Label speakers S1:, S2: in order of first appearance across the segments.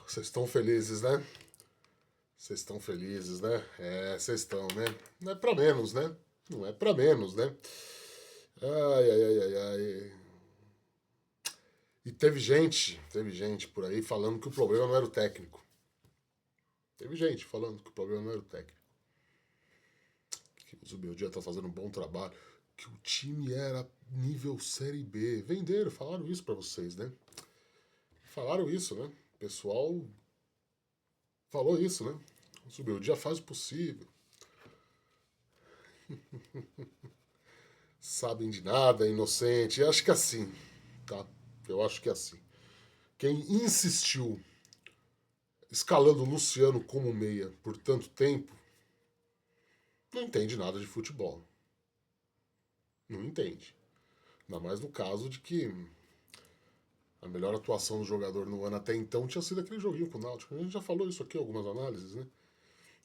S1: Vocês estão felizes, né? Vocês estão felizes, né? Vocês estão, né? Não é pra menos, né? Não é pra menos, né? Ai, ai, ai, ai, ai. E teve gente por aí falando que o problema não era o técnico. Teve gente falando que o problema não era o técnico. Que o Zubeldia tá fazendo um bom trabalho. Que o time era nível Série B. Venderam, falaram isso pra vocês, né? Falaram isso, né? O pessoal falou isso, né? O Zubeldia faz o possível. Sabem de nada, é inocente. Eu acho que é assim, tá? Eu acho que é assim. Quem insistiu escalando o Luciano como meia por tanto tempo não entende nada de futebol. Não entende. Ainda mais no caso de que a melhor atuação do jogador no ano até então tinha sido aquele joguinho com o Náutico. A gente já falou isso aqui em algumas análises, né?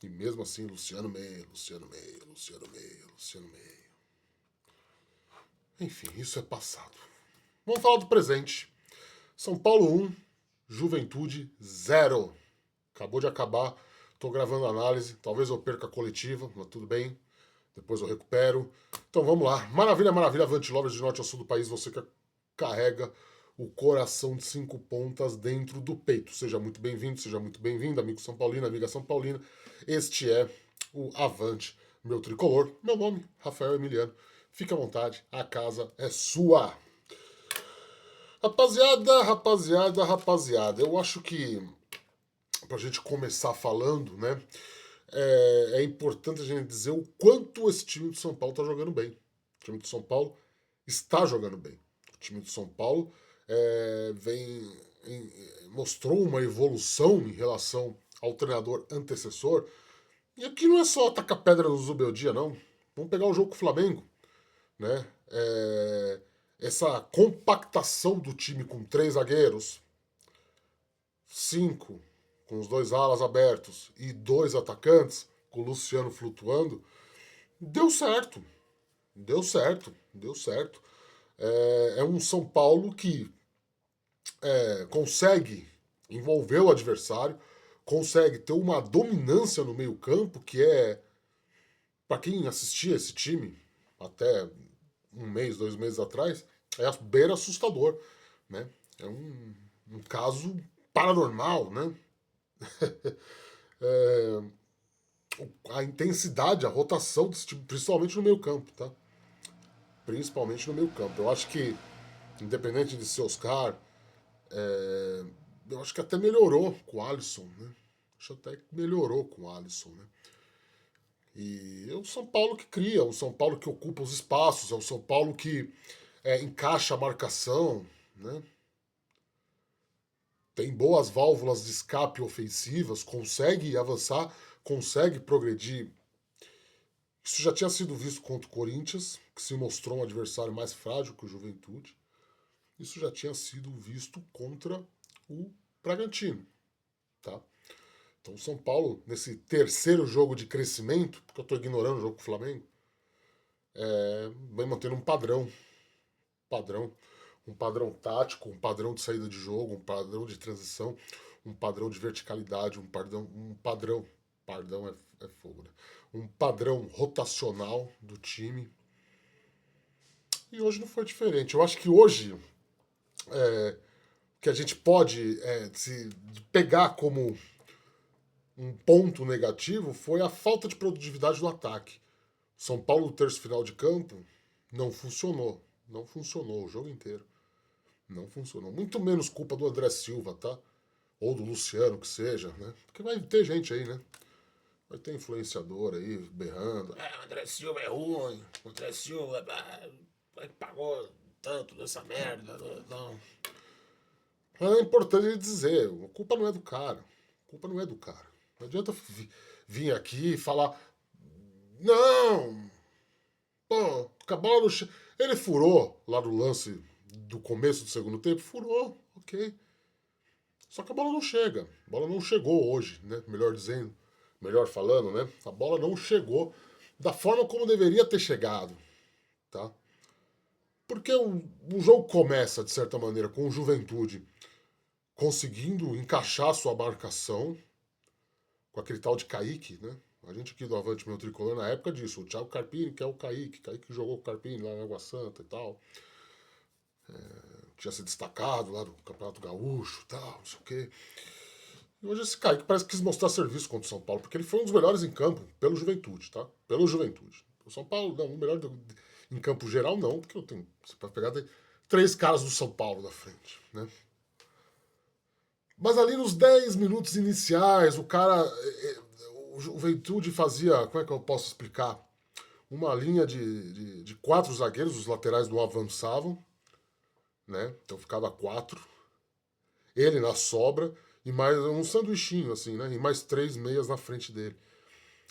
S1: E mesmo assim, Luciano meia, Luciano meia, Luciano meia, Luciano meia. Enfim, isso é passado. Vamos falar do presente. São Paulo 1, Juventude 0. Acabou de acabar. Estou gravando a análise. Talvez eu perca a coletiva, mas tudo bem. Depois eu recupero. Então vamos lá. Maravilha, maravilha. Avante Lovers de norte a sul do país. Você que carrega o coração de 5 pontas dentro do peito. Seja muito bem-vindo, seja muito bem-vindo, amigo São Paulino, amiga São Paulina. Este é o Avante, meu tricolor. Meu nome, Rafael Emiliano. Fique à vontade, a casa é sua. Rapaziada, rapaziada, rapaziada. Eu acho que pra gente começar falando, né? É importante a gente dizer o quanto esse time de São Paulo tá jogando bem. O time de São Paulo está jogando bem. O time de São Paulo mostrou uma evolução em relação ao treinador antecessor. E aqui não é só tacar pedra no Zubeldia, não. Vamos pegar o jogo com o Flamengo, né? Essa compactação do time com 3 zagueiros, 5 com os 2 alas abertos e 2 atacantes, com o Luciano flutuando, deu certo. Deu certo, deu certo. É um São Paulo que consegue envolver o adversário, consegue ter uma dominância no meio-campo que para quem assistia esse time até 1 mês, 2 meses atrás, é beira assustador, né? É um caso paranormal, né? A intensidade, a rotação desse time, principalmente no meio campo, tá? Principalmente no meio campo. Eu acho que, independente de ser Oscar, eu acho que até melhorou com o Alisson, né? Acho até que melhorou com o Alisson, né? E é o São Paulo que cria, é o São Paulo que ocupa os espaços, é o São Paulo que encaixa a marcação, né? Tem boas válvulas de escape ofensivas, consegue avançar, consegue progredir. Isso já tinha sido visto contra o Corinthians, que se mostrou um adversário mais frágil que o Juventude. Isso já tinha sido visto contra o Bragantino, tá? Então o São Paulo, nesse terceiro jogo de crescimento, porque eu estou ignorando o jogo com o Flamengo, vem mantendo padrão, um padrão tático, um padrão de saída de jogo, um padrão de transição, um padrão de verticalidade, pardão é fogo, né? Um padrão rotacional do time. E hoje não foi diferente. Eu acho que hoje que a gente pode se pegar como um ponto negativo foi a falta de produtividade do ataque. São Paulo, no terço final de campo, não funcionou. Não funcionou o jogo inteiro. Não funcionou. Muito menos culpa do André Silva, tá? Ou do Luciano, que seja, né? Porque vai ter gente aí, né? Vai ter influenciador aí berrando. O André Silva é ruim. O André Silva pagou tanto dessa merda. Não. É importante dizer, a culpa não é do cara. A culpa não é do cara. Não adianta vir aqui e falar. Não! Pô, com a bola no chão. Ele furou lá no lance do começo do segundo tempo? Furou, ok. Só que a bola não chega. A bola não chegou hoje, né? Melhor dizendo, melhor falando, né? A bola não chegou da forma como deveria ter chegado, tá? Porque o jogo começa, de certa maneira, com o Juventude conseguindo encaixar sua marcação com aquele tal de Kaique, né? A gente aqui do Avante Meu Tricolor, na época disso, o Thiago Carpini, que é o Kaique jogou com o Carpini lá na Água Santa e tal. Tinha se destacado lá do Campeonato Gaúcho e tal, não sei o quê. E hoje esse Kaique parece que quis mostrar serviço contra o São Paulo, porque ele foi um dos melhores em campo, pelo Juventude, tá? Pelo Juventude. O São Paulo, não, o melhor em campo geral, não, porque eu tenho. Você pode pegar três caras do São Paulo na frente, né? Mas ali nos 10 minutos iniciais, o cara. O Juventude fazia. Como é que eu posso explicar? Uma linha de quatro zagueiros, os laterais não avançavam, né? Então ficava quatro. Ele na sobra e mais um sanduichinho, assim, né? E mais três meias na frente dele.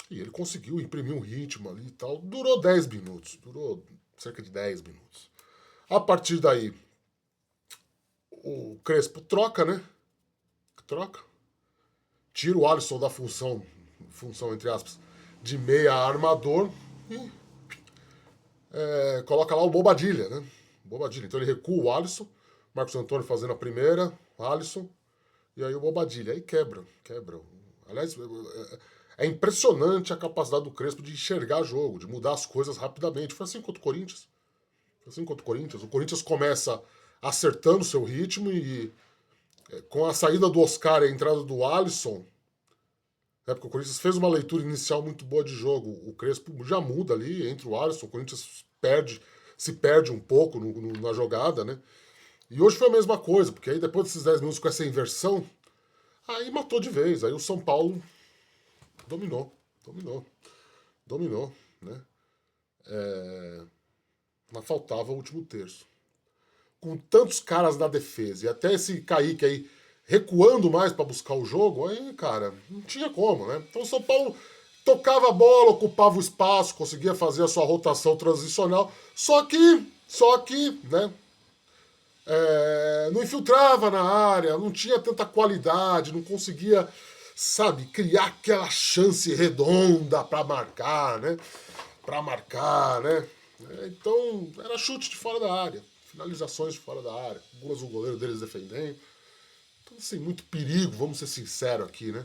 S1: E ele conseguiu imprimir um ritmo ali e tal. Durou 10 minutos. Durou cerca de 10 minutos. A partir daí, o Crespo troca, né? Troca. Tira o Alisson da função entre aspas, de meia armador e coloca lá o Bobadilha, né? Bobadilha. Então ele recua o Alisson, Marcos Antônio fazendo a primeira, Alisson, e aí o Bobadilha. Aí quebra. Aliás, é impressionante a capacidade do Crespo de enxergar jogo, de mudar as coisas rapidamente. Foi assim contra o Corinthians. O Corinthians começa acertando seu ritmo e com a saída do Oscar e a entrada do Alisson, porque o Corinthians fez uma leitura inicial muito boa de jogo. O Crespo já muda ali, entre o Alisson, o Corinthians se perde um pouco na jogada, né? E hoje foi a mesma coisa, porque aí depois desses 10 minutos com essa inversão, aí matou de vez. Aí o São Paulo dominou, né? Mas faltava o último terço. Com tantos caras na defesa e até esse Kaique aí recuando mais para buscar o jogo, aí, cara, não tinha como, né? Então o São Paulo tocava a bola, ocupava o espaço, conseguia fazer a sua rotação transicional, só que, né? Não infiltrava na área, não tinha tanta qualidade, não conseguia, sabe, criar aquela chance redonda para marcar, né? Então, era chute de fora da área, finalizações de fora da área, algumas o goleiro deles defendendo. Então, assim, muito perigo, vamos ser sinceros aqui, né?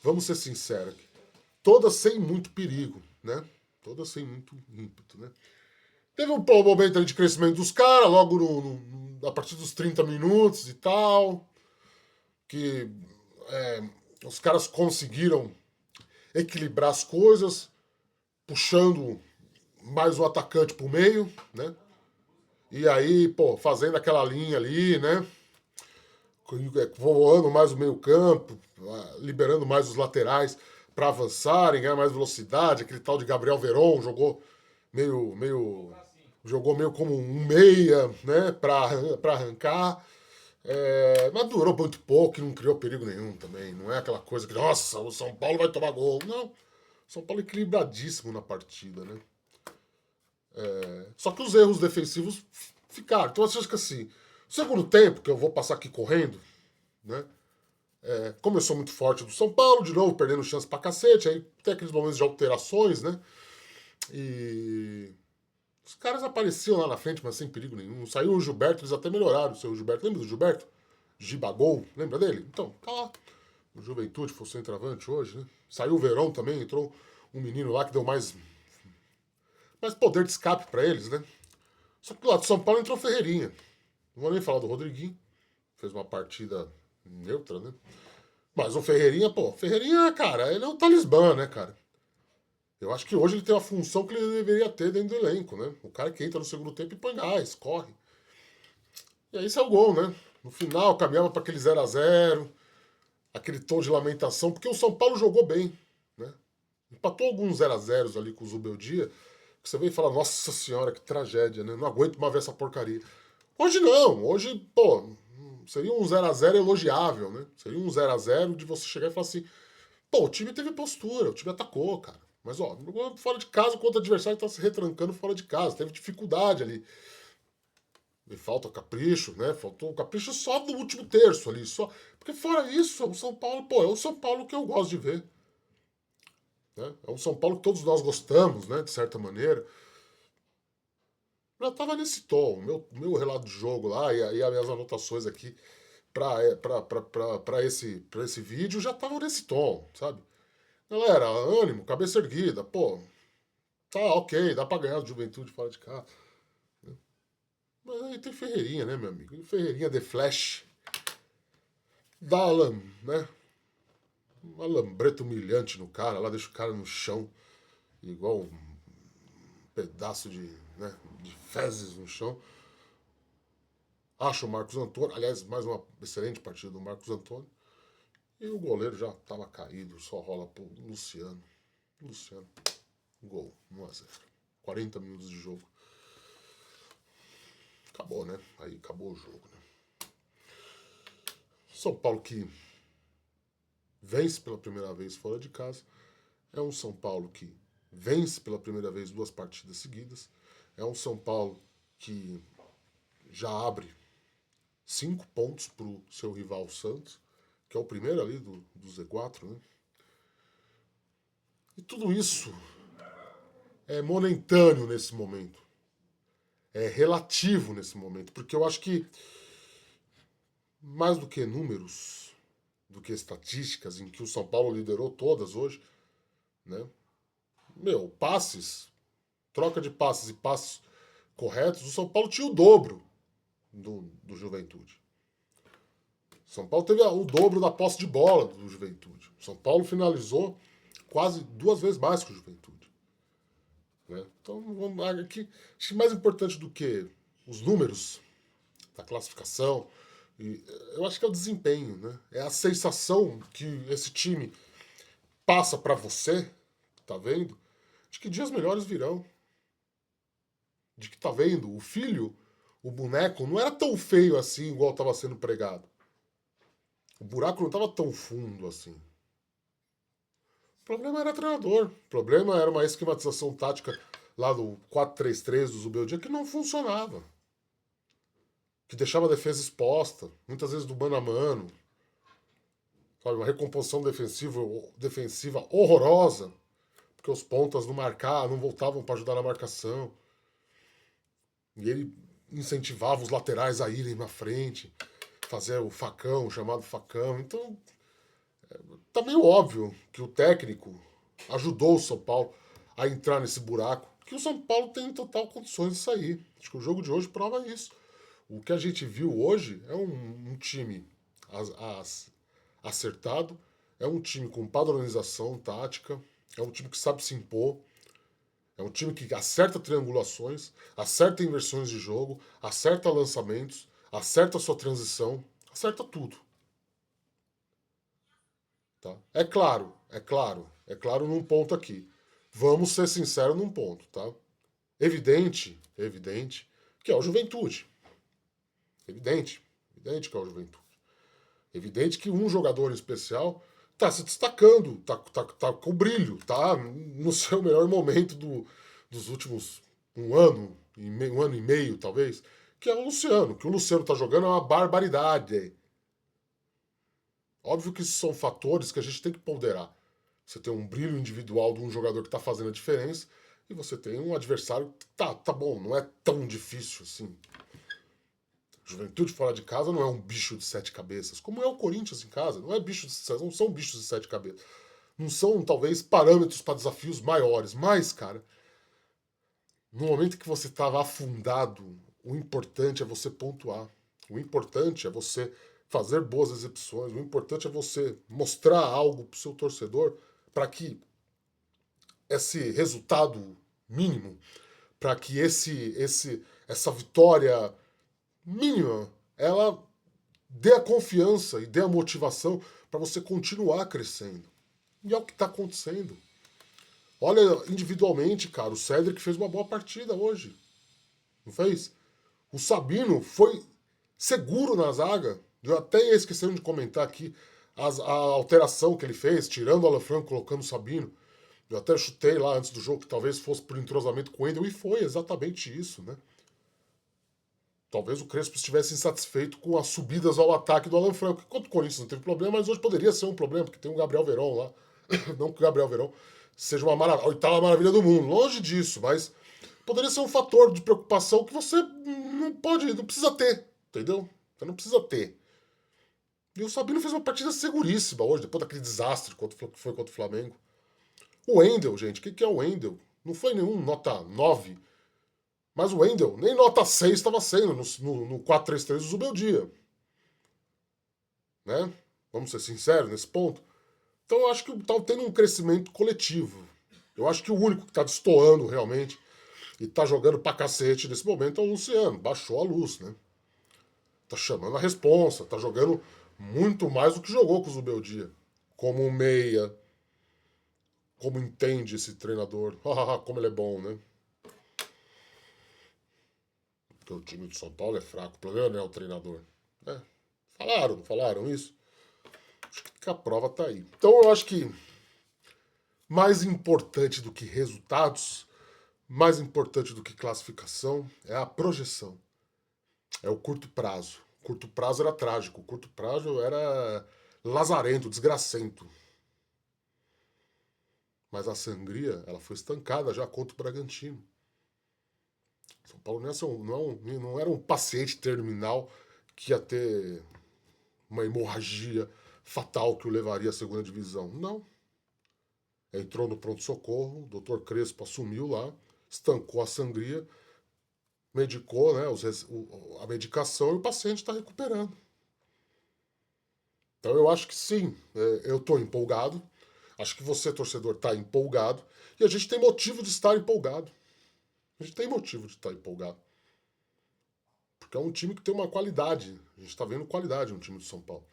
S1: Vamos ser sinceros aqui. Todas sem muito perigo, né? Todas sem muito ímpeto, né? Teve um momento ali de crescimento dos caras, logo a partir dos 30 minutos e tal, que os caras conseguiram equilibrar as coisas, puxando mais o atacante pro meio, né? E aí, pô, fazendo aquela linha ali, né? Voando mais o meio campo, liberando mais os laterais para avançarem, ganhar mais velocidade. Aquele tal de Gabriel Veron jogou meio como um meia, né? Para arrancar. Mas durou muito pouco e não criou perigo nenhum também. Não é aquela coisa que, nossa, o São Paulo vai tomar gol. Não. O São Paulo é equilibradíssimo na partida, né? Só que os erros defensivos ficaram. Então, eu acho que assim, segundo tempo, que eu vou passar aqui correndo, né? Começou muito forte do São Paulo, de novo perdendo chance pra cacete, aí tem aqueles momentos de alterações, né? E os caras apareciam lá na frente, mas sem perigo nenhum. Saiu o Gilberto, eles até melhoraram o seu Gilberto. Lembra do Gilberto? Gibagol, lembra dele? Então, tá lá. O Juventude foi o centroavante hoje, né? Saiu o Verão também, entrou um menino lá que deu mais poder de escape pra eles, né? Só que do lado do São Paulo entrou o Ferreirinha. Não vou nem falar do Rodriguinho. Fez uma partida neutra, né? Mas o Ferreirinha, cara, ele é o talismã, né, cara? Eu acho que hoje ele tem uma função que ele deveria ter dentro do elenco, né? O cara que entra no segundo tempo e põe gás, corre. E aí saiu o gol, né? No final, caminhava para aquele 0 a 0, aquele tom de lamentação, porque o São Paulo jogou bem, né? Empatou alguns 0 a 0 ali com o Zubeldia, que você veio e fala, nossa senhora, que tragédia, né? Não aguento mais ver essa porcaria. Hoje não, hoje, pô, seria um 0 a 0 elogiável, né? Seria um 0 a 0 de você chegar e falar assim, pô, o time teve postura, o time atacou, cara. Mas, ó, fora de casa, quando o adversário tá se retrancando fora de casa, teve dificuldade ali. E falta capricho, né? Faltou capricho só no último terço ali, só. Porque fora isso, o São Paulo, pô, é o São Paulo que eu gosto de ver. Né? É o São Paulo que todos nós gostamos, né? De certa maneira. Já tava nesse tom, meu relato de jogo lá e as minhas anotações aqui pra esse vídeo já estavam nesse tom, sabe? Galera, ânimo, cabeça erguida, pô, tá ok, dá pra ganhar do Juventude fora de casa. Mas aí tem Ferreirinha, né, meu amigo? Ferreirinha The Flash. Dá, né? Um lambreta humilhante no cara, lá deixa o cara no chão, igual um pedaço de fezes no chão. Acha o Marcos Antônio, aliás, mais uma excelente partida do Marcos Antônio. E o goleiro já estava caído, só rola pro Luciano. Luciano, gol, 1-0. 40 minutos de jogo. Acabou, né? Aí acabou o jogo, né? São Paulo que vence pela primeira vez fora de casa. É um São Paulo que vence pela primeira vez 2 partidas seguidas. É um São Paulo que já abre 5 pontos para o seu rival Santos, que é o primeiro ali do Z4, né? E tudo isso é momentâneo nesse momento. É relativo nesse momento, porque eu acho que mais do que números, do que estatísticas, em que o São Paulo liderou todas hoje, né? Meu, passes, troca de passes e passes corretos, o São Paulo tinha o dobro do Juventude. São Paulo teve o dobro da posse de bola do Juventude. São Paulo finalizou quase 2 vezes mais que o Juventude. Né? Então, vamos aqui. Acho que mais importante do que os números da classificação, eu acho que é o desempenho, né? É a sensação que esse time passa para você, tá vendo? De que dias melhores virão. De que, tá vendo, o filho, o boneco, não era tão feio assim igual estava sendo pregado. O buraco não estava tão fundo assim. O problema era treinador. O problema era uma esquematização tática lá do 4-3-3 do Zubeldia que não funcionava. Que deixava a defesa exposta, muitas vezes do mano a mano. Sabe, uma recomposição defensiva horrorosa, porque os pontas não voltavam para ajudar na marcação. E ele incentivava os laterais a irem na frente, fazer o facão, o chamado facão. Então, tá meio óbvio que o técnico ajudou o São Paulo a entrar nesse buraco, que o São Paulo tem total condições de sair. Acho que o jogo de hoje prova isso. O que a gente viu hoje é um time acertado, é um time com padronização tática, é um time que sabe se impor, é um time que acerta triangulações, acerta inversões de jogo, acerta lançamentos, acerta sua transição, acerta tudo. Tá? É claro num ponto aqui. Vamos ser sinceros num ponto, tá? Evidente que é o Juventude. Evidente que é o Juventude. Evidente que um jogador em especial tá se destacando, tá com brilho, tá no seu melhor momento dos últimos um ano e meio, talvez, que é o Luciano. Que o Luciano tá jogando é uma barbaridade. Óbvio que esses são fatores que a gente tem que ponderar. Você tem um brilho individual de um jogador que está fazendo a diferença e você tem um adversário que tá bom, não é tão difícil assim. Juventude fora de casa não é um bicho de 7 cabeças, como é o Corinthians em casa, não são bichos de 7 cabeças. Não são, talvez, parâmetros para desafios maiores, mas, cara, no momento que você estava afundado, o importante é você pontuar. O importante é você fazer boas exibições. O importante é você mostrar algo para o seu torcedor para que esse resultado mínimo, para que essa vitória mínima, ela dê a confiança e dê a motivação para você continuar crescendo. E é o que está acontecendo. Olha, individualmente, cara, o Cedric fez uma boa partida hoje. Não fez? O Sabino foi seguro na zaga. Eu até ia esquecendo de comentar aqui a alteração que ele fez, tirando o Alan Franco, colocando o Sabino. Eu até chutei lá antes do jogo que talvez fosse por entrosamento com o Wendel, e foi exatamente isso, né? Talvez o Crespo estivesse insatisfeito com as subidas ao ataque do Alan Franco. Enquanto o Corinthians não teve problema, mas hoje poderia ser um problema, porque tem o Gabriel Veron lá. Não que o Gabriel Veron seja a oitava maravilha do mundo, longe disso, mas poderia ser um fator de preocupação que você não precisa ter, entendeu? Você não precisa ter. E o Sabino fez uma partida seguríssima hoje, depois daquele desastre que foi contra o Flamengo. O Wendel, gente, o que é o Wendel? Não foi nenhum nota 9, mas o Wendel nem nota 6 estava sendo no 4-3-3 do Zubeldia. Né? Vamos ser sinceros nesse ponto. Então eu acho que está tendo um crescimento coletivo. Eu acho que o único que está destoando realmente e tá jogando pra cacete nesse momento é o Luciano. Baixou a luz, né? Tá chamando a responsa, tá jogando muito mais do que jogou com o Zubeldia. Como um meia, como entende esse treinador. Como ele é bom, né? Porque o time de São Paulo é fraco. O problema não é o treinador. Né? Falaram isso. Acho que a prova tá aí. Então eu acho que mais importante do que resultados, mais importante do que classificação, é a projeção. É o curto prazo. O curto prazo era trágico. O curto prazo era lazarento, desgracento. Mas a sangria, ela foi estancada já contra o Bragantino. São Paulo não era um paciente terminal que ia ter uma hemorragia fatal que o levaria à segunda divisão. Não. Entrou no pronto-socorro, o doutor Crespo assumiu lá, estancou a sangria, medicou, né, a medicação e o paciente está recuperando. Então eu acho que sim, eu estou empolgado. Acho que você, torcedor, está empolgado. E a gente tem motivo de estar empolgado. A gente tem motivo de estar empolgado. Porque é um time que tem uma qualidade. A gente está vendo qualidade no time do São Paulo.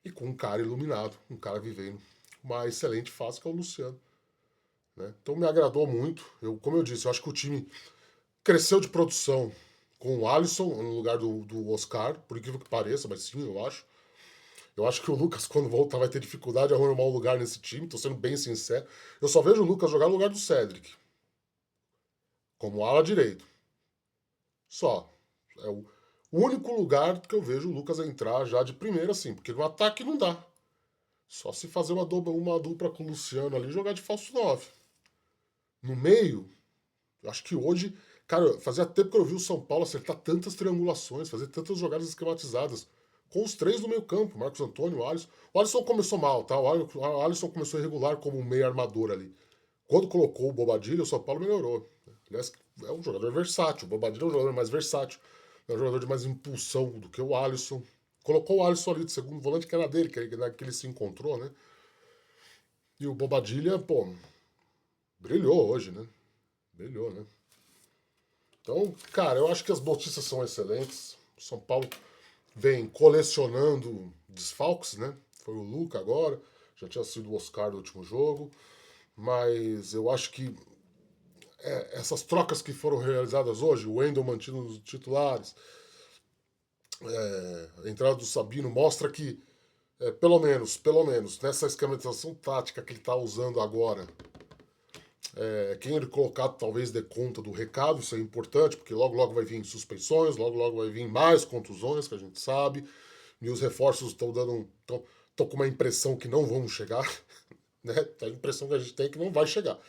S1: E com um cara iluminado, um cara vivendo uma excelente fase que é o Luciano. Né? Então me agradou muito. Como eu disse, eu acho que o time cresceu de produção com o Alisson no lugar do Oscar, por incrível que pareça, mas sim, eu acho. Eu acho que o Lucas, quando voltar, vai ter dificuldade de arrumar um lugar nesse time, tô sendo bem sincero. Eu só vejo o Lucas jogar no lugar do Cedric, como ala direito. Só. É o único lugar que eu vejo o Lucas entrar já de primeira, assim, porque no ataque não dá. Só se fazer uma dupla com o Luciano ali e jogar de falso 9. No meio, eu acho que hoje, cara, fazia tempo que eu vi o São Paulo acertar tantas triangulações, fazer tantas jogadas esquematizadas. Com os três no meio campo, Marcos Antônio, o Alisson. O Alisson começou mal, tá? O Alisson começou irregular como um meio armador ali. Quando colocou o Bobadilha, o São Paulo melhorou. Aliás, é um jogador versátil. O Bobadilha é um jogador mais versátil. É um jogador de mais impulsão do que o Alisson. Colocou o Alisson ali de segundo volante, que era dele, que ele se encontrou, né? E o Bobadilha, pô, brilhou hoje, né? Brilhou, né? Então, cara, eu acho que as notícias são excelentes. O São Paulo vem colecionando desfalques, né? Foi o Luca agora, já tinha sido o Oscar no último jogo. Mas eu acho que essas trocas que foram realizadas hoje, o Wendel mantido nos titulares, a entrada do Sabino mostra que, pelo menos, nessa esquematização tática que ele está usando agora, quem ele colocar talvez dê conta do recado, isso é importante, porque logo logo vai vir suspensões, logo logo vai vir mais contusões, que a gente sabe, e os reforços estão dando. Tô com uma impressão que não vão chegar, né? A impressão que a gente tem é que não vai chegar.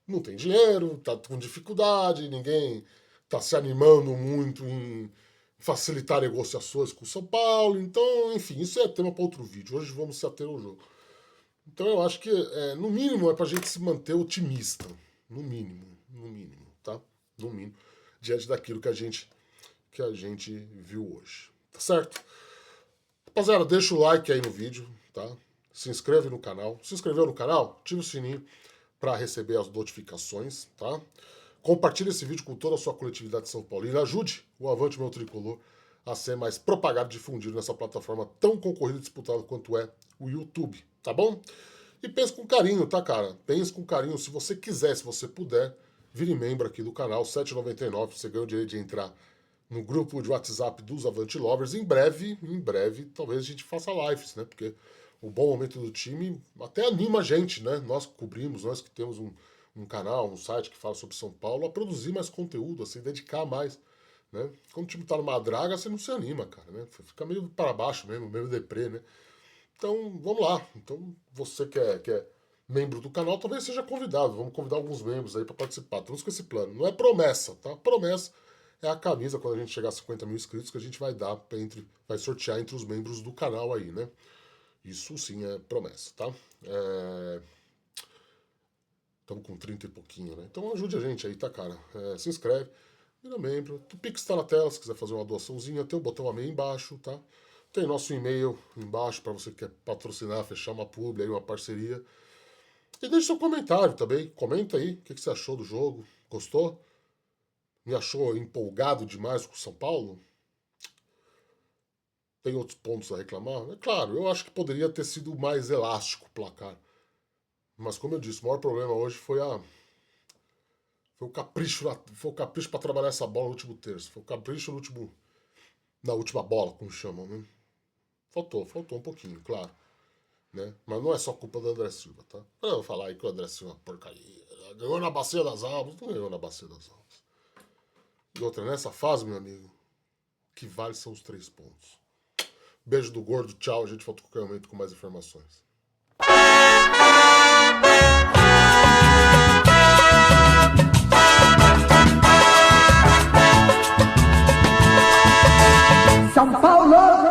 S1: Não tem dinheiro, tá com dificuldade, ninguém tá se animando muito em facilitar negociações com o São Paulo. Então, enfim, isso é tema para outro vídeo. Hoje vamos se ater ao jogo. Então eu acho que, no mínimo, é pra gente se manter otimista. No mínimo, tá? No mínimo. Diante daquilo que a gente viu hoje. Tá certo? Rapaziada, deixa o like aí no vídeo, tá? Se inscreve no canal. Se inscreveu no canal? Ativa o sininho para receber as notificações, tá? Compartilhe esse vídeo com toda a sua coletividade de São Paulo e ajude o Avante Meu Tricolor a ser mais propagado e difundido nessa plataforma tão concorrida e disputada quanto é o YouTube, tá bom? E pense com carinho, tá, cara? Pense com carinho. Se você quiser, se você puder, vire membro aqui do canal, R$ 7,99. Você ganha o direito de entrar no grupo de WhatsApp dos Avante Lovers. Em breve, talvez a gente faça lives, né? Porque o bom momento do time até anima a gente, né? Nós que cobrimos, nós que temos um canal, um site que fala sobre São Paulo, a produzir mais conteúdo, a se dedicar mais, né? Quando o time tá numa draga, você não se anima, cara, né? Fica meio para baixo mesmo, meio deprê, né? Então, vamos lá. Então, você que é membro do canal, talvez seja convidado. Vamos convidar alguns membros aí para participar. Estamos com esse plano. Não é promessa, tá? Promessa é a camisa, quando a gente chegar a 50 mil inscritos, que a gente vai dar, vai sortear entre os membros do canal aí, né? Isso sim é promessa, tá? Estamos com 30 e pouquinho, né? Então ajude a gente aí, tá, cara? Se inscreve, vira membro. O Pix tá na tela, se quiser fazer uma doaçãozinha. Tem o botão Amém embaixo, tá? Tem nosso e-mail embaixo para você que quer patrocinar, fechar uma publi aí, uma parceria. E deixe seu comentário também. Comenta aí o que você achou do jogo. Gostou? Me achou empolgado demais com o São Paulo? Tem outros pontos a reclamar? É claro, eu acho que poderia ter sido mais elástico o placar. Mas como eu disse, o maior problema hoje foi o capricho para trabalhar essa bola no último terço. Foi o capricho na última bola, como chamam, né? Faltou um pouquinho, claro. Né? Mas não é só culpa do André Silva, tá? Eu vou falar aí que o André Silva é uma porcaria. Ganhou na Bacia das Almas. Não ganhou na Bacia das Almas. E outra, nessa fase, meu amigo, o que vale são os 3 pontos. Beijo do gordo, tchau. A gente volta a qualquer momento com mais informações.
S2: São Paulo!